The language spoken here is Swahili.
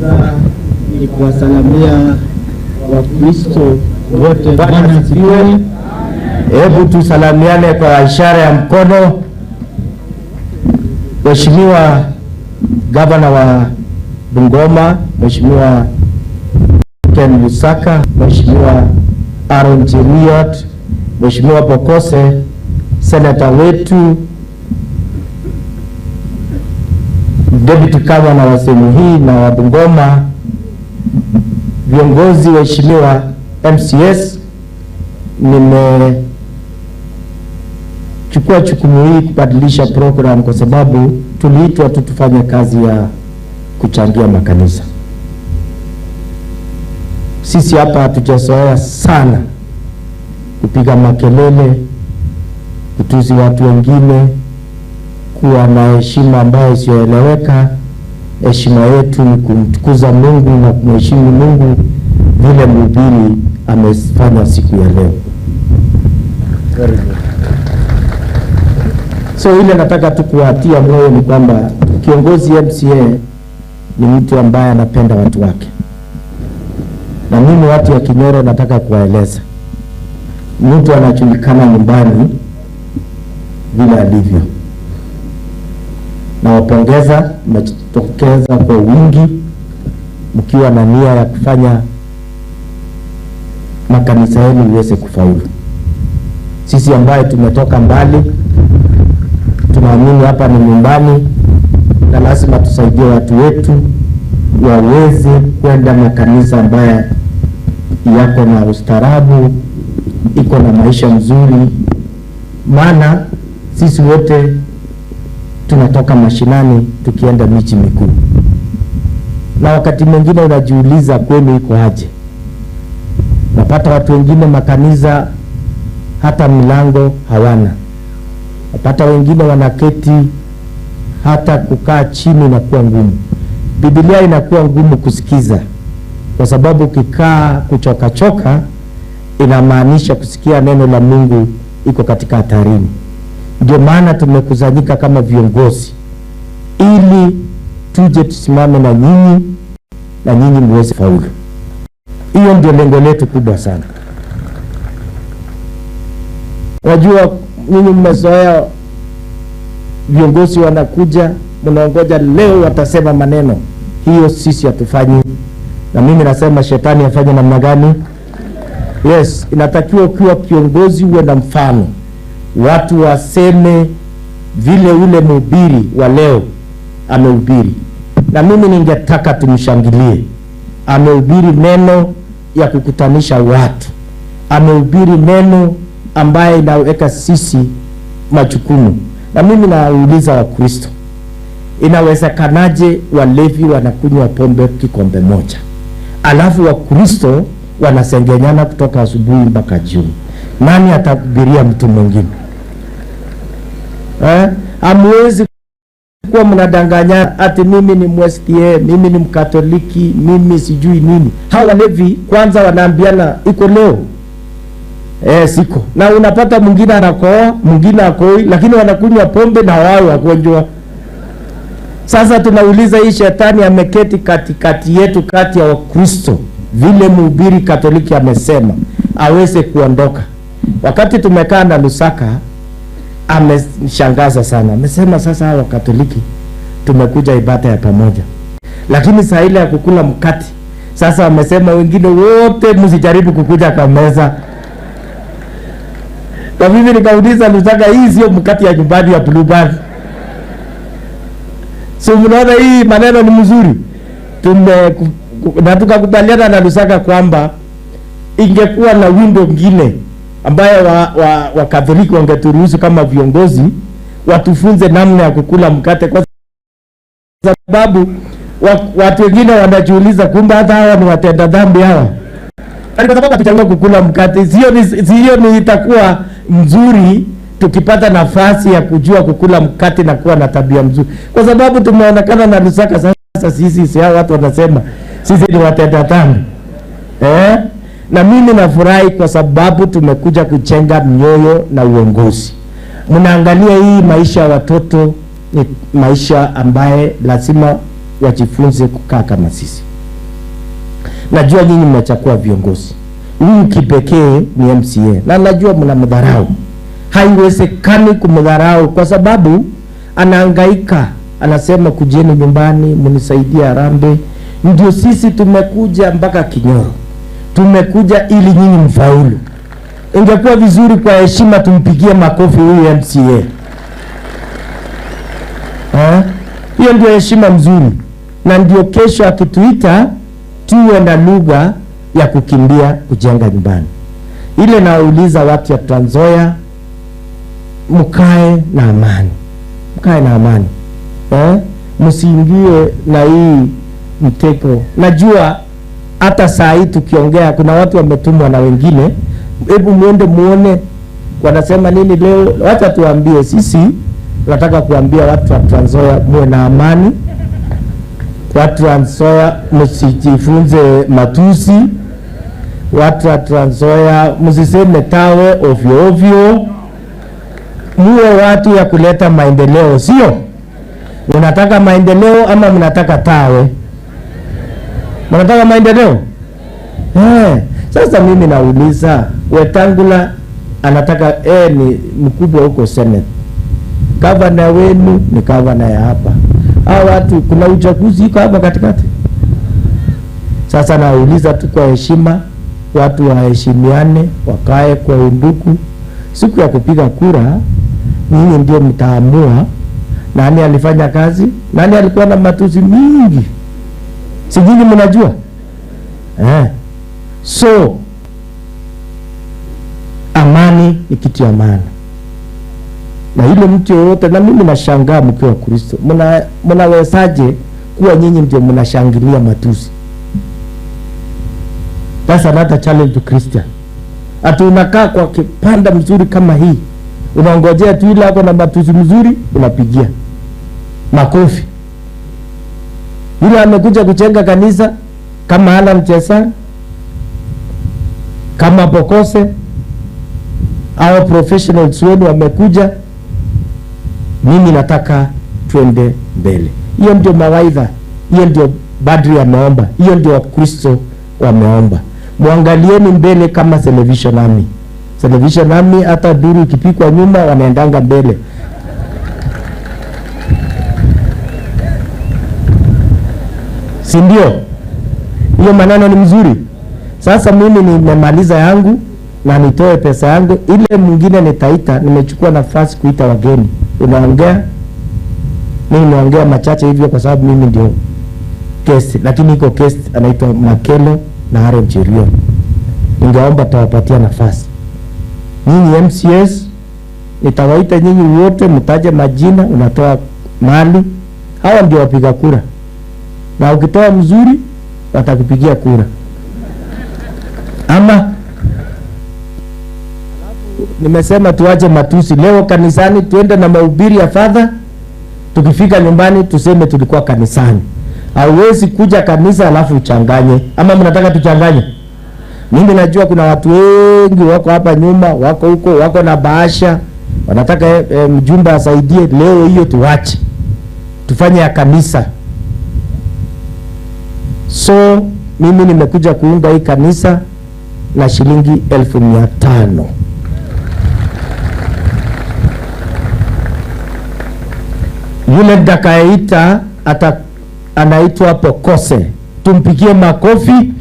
Kwanza ni kuwasalamia Wakristo wote. Bwana asifiwe. Hebu tusalamiane kwa ishara ya mkono. Mheshimiwa Gavana wa Bungoma, Mheshimiwa Ken Lusaka, Mheshimiwa Aaron Cheriot, Mheshimiwa Bokose, Senator wetu, Deputy Governor wa sehemu hii na wa Bungoma, viongozi waheshimiwa MCS, nimechukua jukumu hii kubadilisha program kwa sababu tuliitwa tufanye kazi ya kuchangia makanisa. Sisi hapa hatujazoea sana kupiga makelele, kutusi watu wengine, kuwa na heshima ambayo isiyoeleweka. Heshima yetu ni kumtukuza Mungu na kumheshimu Mungu vile mhubiri amefanya siku ya leo. So ile nataka tu kuwatia moyo ni kwamba kiongozi MCA ni mtu ambaye anapenda watu wake. Na mimi watu wa Kinyoro nataka kuwaeleza, mtu anajulikana nyumbani vile alivyo. Na wapongeza, mmetokeza kwa wingi mkiwa na nia ya kufanya makanisa yenu iweze kufaulu. Sisi ambaye tumetoka mbali tunaamini hapa ni nyumbani, na lazima tusaidie watu wetu waweze kwenda makanisa ambaye yako na ustaarabu, iko na maisha mzuri. Maana sisi wote tunatoka mashinani tukienda miji mikuu, na wakati mwingine unajiuliza kwenu iko aje. Napata watu wengine makanisa hata milango hawana. Napata wengine wanaketi hata kukaa chini na kuwa ngumu. Biblia inakuwa ngumu kusikiza kwa sababu ukikaa kuchoka inamaanisha kusikia neno la Mungu iko katika hatarini. Ndio maana tumekusanyika kama viongozi ili tuje tusimame na nyinyi muweze faulu. Hiyo ndio lengo letu kubwa sana. Wajua nyinyi mmezoea viongozi wanakuja, mnaongoja leo watasema maneno. Hiyo sisi hatufanyi. Na mimi nasema shetani afanye namna gani? Yes, inatakiwa ukiwa kiongozi uwe na mfano. Watu waseme vile ule mhubiri wa leo amehubiri. Na mimi ningetaka tumshangilie. Amehubiri neno ya kukutanisha watu. Amehubiri neno ambaye inaweka sisi majukumu. Na mimi nauliza Wakristo, inawezekanaje walevi wanakunywa pombe kikombe moja, alafu Wakristo wanasengenyana kutoka asubuhi mpaka jioni? Nani atahubiria mtu mwingine? Hamwezi kuwa mnadanganya ati mimi ni MSTA, mimi ni Mkatoliki, mimi sijui nini. Hawa walevi kwanza wanaambiana iko leo. Siko. Na unapata mwingine anakoa, mwingine akoi, lakini wanakunywa pombe na wao wagonjwa. Sasa tunauliza, hii shetani ameketi katikati yetu, kati ya Wakristo, vile mhubiri Katoliki amesema aweze kuondoka. Wakati tumekaa na Lusaka ameshangaza sana. Amesema sasa hawa Katoliki tumekuja ibada ya pamoja, lakini saa ile ya kukula mkati sasa amesema wengine wote msijaribu kukuja kwa meza. Na mimi nikauliza Lusaka, hii sio mkati ya nyumbani ya Bluebird. So mnaona hii maneno ni mzuri. Na tukakubaliana na Lusaka kwamba ingekuwa na window nyingine ambayo wa Katoliki wangeturuhusu kama viongozi watufunze namna ya kukula mkate, kwa sababu watu wengine wanajiuliza kumbe hata hawa ni watenda dhambi hawa. Kwa sababu hatuchagua kukula mkate, sio ni itakuwa mzuri tukipata nafasi ya kujua kukula mkate na kuwa na tabia mzuri. Kwa sababu tumeonekana na Lusaka sasa sisi hao watu wanasema sisi ni watenda dhambi. Na mimi nafurahi kwa sababu tumekuja kujenga mioyo na uongozi. Mnaangalia hii maisha ya watoto ni maisha ambaye lazima wajifunze kukaa kama sisi. Najua nyinyi mmechagua viongozi. Huyu kipekee ni MCA na najua mnamdharau. Haiwezekani kumdharau kwa sababu anahangaika, anasema kujeni nyumbani mnisaidie harambee. Ndio sisi tumekuja mpaka Kinyoro. Tumekuja ili nyinyi mfaulu. Ingekuwa vizuri kwa heshima tumpigie makofi huyu MCA. Hiyo ndio heshima mzuri. Na ndio kesho akituita tuwe na lugha ya kukimbia kujenga nyumbani. Ile nauliza watu ya Trans Nzoia, mkae na amani. Mkae na amani. Msiingie na hii mteko. Najua hata saa hii tukiongea kuna watu wametumwa na wengine. Hebu muende muone wanasema nini leo. Wacha tuambie sisi nataka kuambia watu wa Trans Nzoia muwe na amani. Watu wa Trans Nzoia msijifunze matusi. Watu wa Trans Nzoia msiseme tawe ovyo ovyo. Muwe watu ya kuleta maendeleo, sio? Unataka maendeleo ama mnataka tawe? Mnataka maendeleo? Sasa mimi nauliza, Wetangula anataka ni mkubwa huko Senate. Gavana wenu ni gavana ya hapa. Hao watu kuna uchaguzi iko hapa katikati. Sasa nauliza tu kwa heshima, watu waheshimiane, wakae kwa undugu. Siku ya kupiga kura, nyinyi ndio mtaamua nani alifanya kazi, nani alikuwa na matusi mingi. Si nyinyi mnajua? So amani ni kitu ya maana. Na ile mtu yote, na mimi nashangaa mkiwa Kristo. Mnawezaje kuwa nyinyi ndio mnashangilia matusi? That's another challenge to Christian. Ati unakaa kwa kipanda mzuri kama hii, unaongojea tu ile hapo na matusi mzuri unapigia makofi. Yule amekuja kujenga kanisa kama Alan Chesa, kama Bokose au professionals wenu wamekuja, mimi nataka twende mbele. Hiyo ndio mawaidha, hiyo ndio Badri ameomba, hiyo ndio Wakristo wameomba. Muangalieni mbele kama Salvation Army. Salvation Army hata duru ikipikwa nyuma wanaendanga mbele. Si ndio? Hiyo maneno ni mzuri. Sasa mimi nimemaliza yangu na nitoe pesa yangu. Ile mwingine nitaita, nimechukua nafasi kuita wageni. Unaongea? Mimi naongea machache hivyo kwa sababu mimi ndio guest, lakini iko guest anaitwa Makelo na Aaron Cherio. Ningeomba tawapatia nafasi. Nyinyi MCS nitawaita nyinyi wote, mtaje majina, unatoa mali. Hawa ndio wapiga kura. Na ukitoa mzuri watakupigia kura. Ama nimesema tuache matusi. Leo kanisani tuende na mahubiri ya Father. Tukifika nyumbani tuseme tulikuwa kanisani. Hauwezi kuja kanisa alafu uchanganye. Ama mnataka tuchanganye? Mimi najua kuna watu wengi wako hapa nyuma, wako huko, wako na bahasha. Wanataka mjumbe asaidie. Leo hiyo tuache. Tufanye ya kanisa. So mimi nimekuja kuunga hii kanisa na shilingi 1,500. Yule dakaita anaitwa Bokose. Tumpigie makofi.